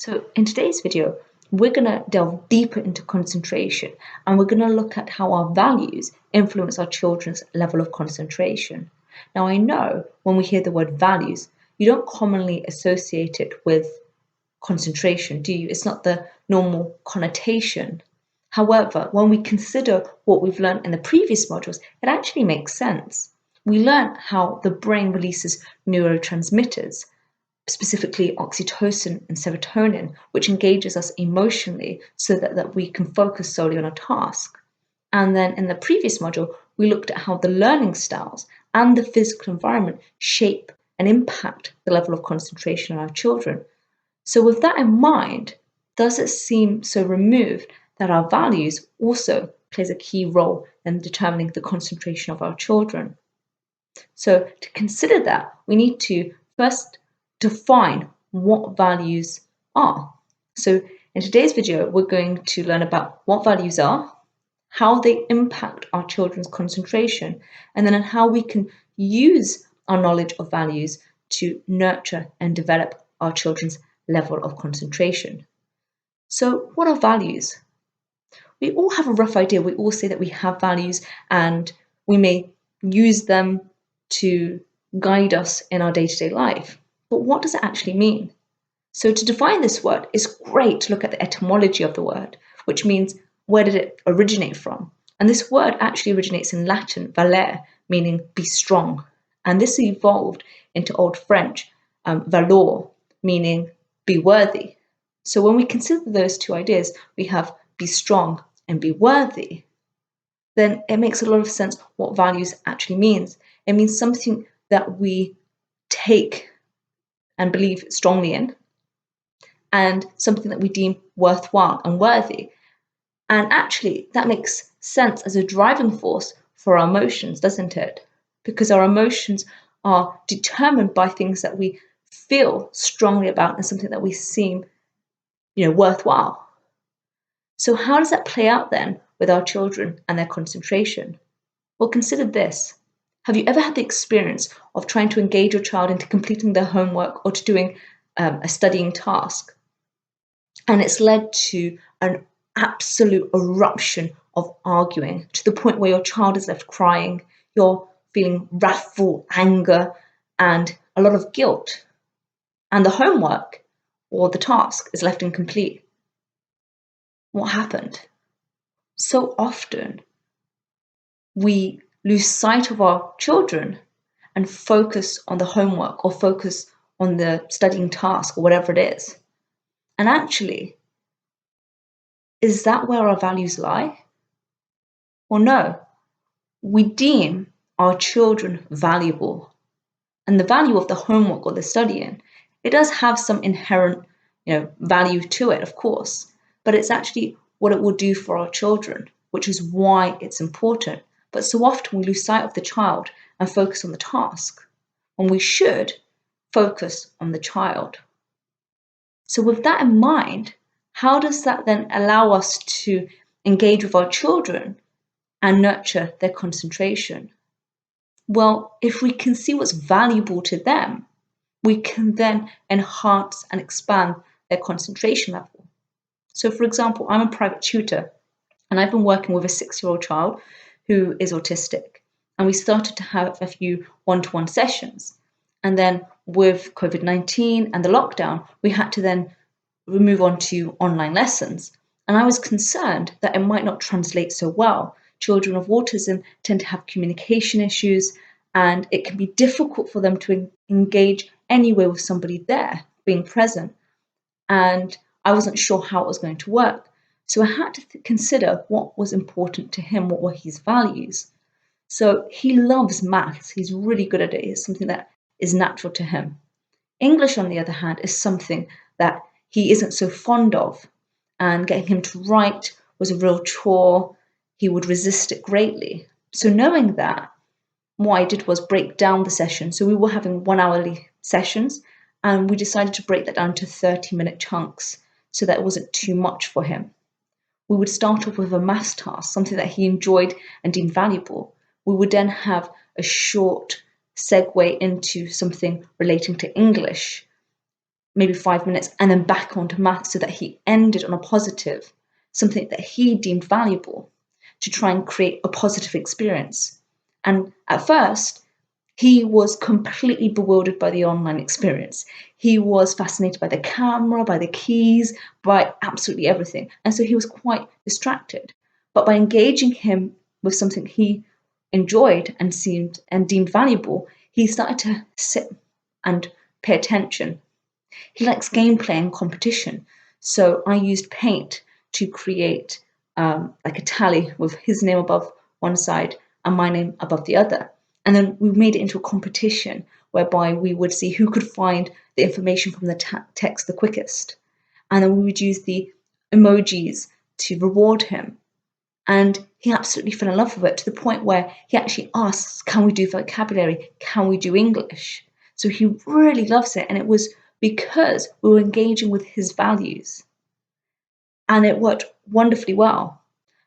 So in today's video, we're going to delve deeper into concentration and we're going to look at how our values influence our children's level of concentration. Now, I know when we hear the word values, you don't commonly associate it with concentration, do you? It's not the normal connotation. However, when we consider what we've learned in the previous modules, it actually makes sense. We learn how the brain releases neurotransmitters, specifically oxytocin and serotonin, which engages us emotionally so that we can focus solely on a task. And then in the previous module, we looked at how the learning styles and the physical environment shape and impact the level of concentration in our children. So with that in mind, does it seem so removed that our values also plays a key role in determining the concentration of our children? So to consider that, we need to first define what values are. So in today's video, we're going to learn about what values are, how they impact our children's concentration, and then on how we can use our knowledge of values to nurture and develop our children's level of concentration. So what are values? We all have a rough idea. We all say that we have values and we may use them to guide us in our day-to-day life. But what does it actually mean? So to define this word, it's great to look at the etymology of the word, which means where did it originate from? And this word actually originates in Latin, valere, meaning be strong. And this evolved into Old French, valor, meaning be worthy. So when we consider those two ideas, we have be strong and be worthy, then it makes a lot of sense what values actually means. It means something that we take and believe strongly in, and something that we deem worthwhile and worthy. And actually, that makes sense as a driving force for our emotions, doesn't it? Because our emotions are determined by things that we feel strongly about and something that we seem, worthwhile. So how does that play out then with our children and their concentration? Well, consider this. Have you ever had the experience of trying to engage your child into completing their homework or to doing a studying task? And it's led to an absolute eruption of arguing to the point where your child is left crying, you're feeling wrathful, anger, and a lot of guilt. And the homework or the task is left incomplete. What happened? So often we lose sight of our children and focus on the homework or focus on the studying task or whatever it is. And actually, is that where our values lie? Well, no. We deem our children valuable. And the value of the homework or the studying, it does have some inherent, value to it, of course, but it's actually what it will do for our children, which is why it's important. But so often we lose sight of the child and focus on the task, when we should focus on the child. So with that in mind, how does that then allow us to engage with our children and nurture their concentration? Well, if we can see what's valuable to them, we can then enhance and expand their concentration level. So for example, I'm a private tutor and I've been working with a 6-year-old child who is autistic. And we started to have a few one-to-one sessions. And then with COVID-19 and the lockdown, we had to then move on to online lessons. And I was concerned that it might not translate so well. Children of autism tend to have communication issues, and it can be difficult for them to engage anyway with somebody there, being present. And I wasn't sure how it was going to work. So I had to consider what was important to him, what were his values. So he loves maths. He's really good at it. It's something that is natural to him. English, on the other hand, is something that he isn't so fond of. And getting him to write was a real chore. He would resist it greatly. So knowing that, what I did was break down the session. So we were having 1-hourly sessions, and we decided to break that down to 30-minute chunks so that it wasn't too much for him. We would start off with a maths task, something that he enjoyed and deemed valuable. We would then have a short segue into something relating to English. maybe 5 minutes, and then back onto maths so that he ended on a positive, something that he deemed valuable, to try and create a positive experience. And at first, he was completely bewildered by the online experience. He was fascinated by the camera, by the keys, by absolutely everything. And so he was quite distracted. But by engaging him with something he enjoyed and deemed valuable, he started to sit and pay attention. He likes gameplay and competition. So I used Paint to create like a tally with his name above one side and my name above the other. And then we made it into a competition whereby we would see who could find the information from the text the quickest. And then we would use the emojis to reward him. And he absolutely fell in love with it, to the point where he actually asks, can we do vocabulary? Can we do English? So he really loves it. And it was because we were engaging with his values. And it worked wonderfully well.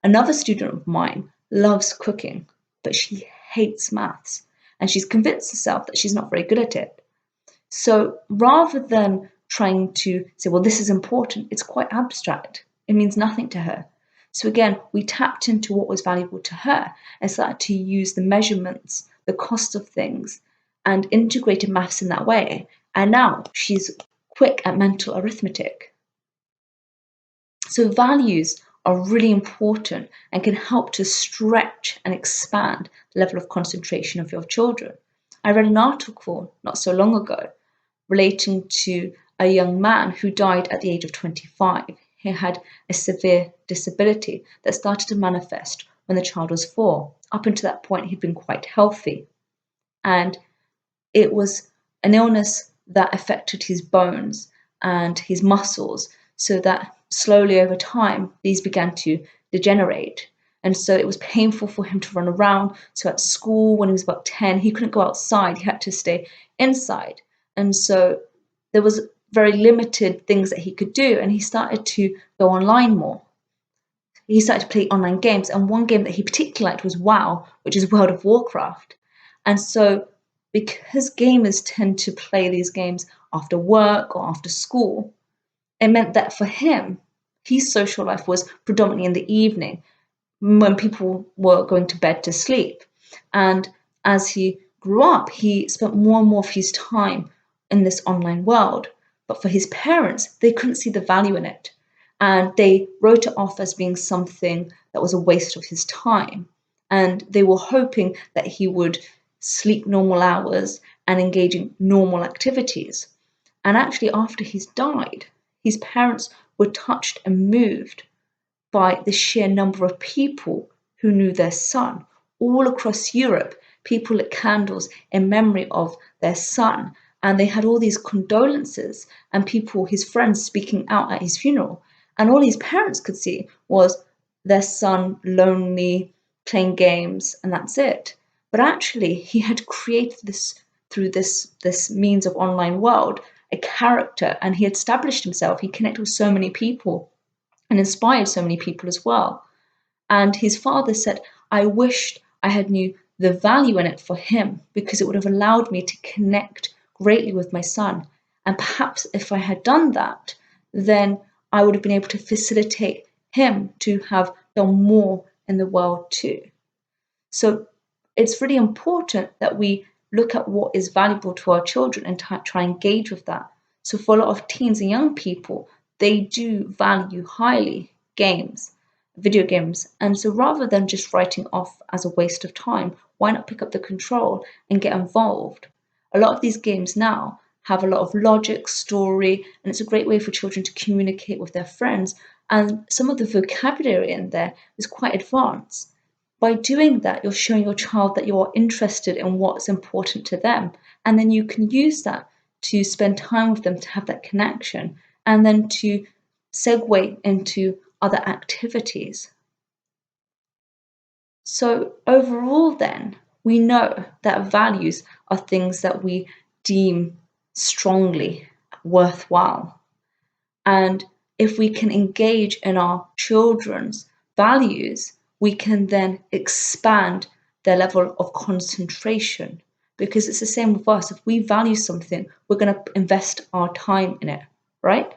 Another student of mine loves cooking, but she hates maths. And she's convinced herself that she's not very good at it. So rather than trying to say, well, this is important, it's quite abstract. It means nothing to her. So again, we tapped into what was valuable to her and started to use the measurements, the cost of things, and integrated maths in that way. And now she's quick at mental arithmetic. So values are really important and can help to stretch and expand the level of concentration of your children. I read an article not so long ago relating to a young man who died at the age of 25. He had a severe disability that started to manifest when the child was 4. Up until that point, he'd been quite healthy. And it was an illness that affected his bones and his muscles, so that slowly over time, these began to degenerate. And so it was painful for him to run around. So at school, when he was about 10, he couldn't go outside, he had to stay inside. And so there was very limited things that he could do, and he started to go online more. He started to play online games, and one game that he particularly liked was WoW, which is World of Warcraft. And so because gamers tend to play these games after work or after school, it meant that for him, his social life was predominantly in the evening when people were going to bed to sleep. And as he grew up, he spent more and more of his time in this online world. But for his parents, they couldn't see the value in it. And they wrote it off as being something that was a waste of his time. And they were hoping that he would sleep normal hours and engage in normal activities. And actually, after he's died, his parents were touched and moved by the sheer number of people who knew their son. All across Europe, people lit candles in memory of their son, and they had all these condolences and people, his friends, speaking out at his funeral. And all his parents could see was their son lonely, playing games, and that's it. But actually, he had created this through this means of online world, a character, and he established himself. He connected with so many people and inspired so many people as well. And his father said, I wished I had knew the value in it for him, because it would have allowed me to connect greatly with my son. And perhaps if I had done that, then I would have been able to facilitate him to have done more in the world too. So it's really important that we look at what is valuable to our children and try and engage with that. So for a lot of teens and young people, they do value highly games, video games. And so rather than just writing off as a waste of time, why not pick up the control and get involved? A lot of these games now have a lot of logic, story, and it's a great way for children to communicate with their friends. And some of the vocabulary in there is quite advanced. By doing that, you're showing your child that you're interested in what's important to them. And then you can use that to spend time with them, to have that connection, and then to segue into other activities. So overall then, we know that values are things that we deem strongly worthwhile. And if we can engage in our children's values, we can then expand their level of concentration, because it's the same with us. If we value something, we're going to invest our time in it, right?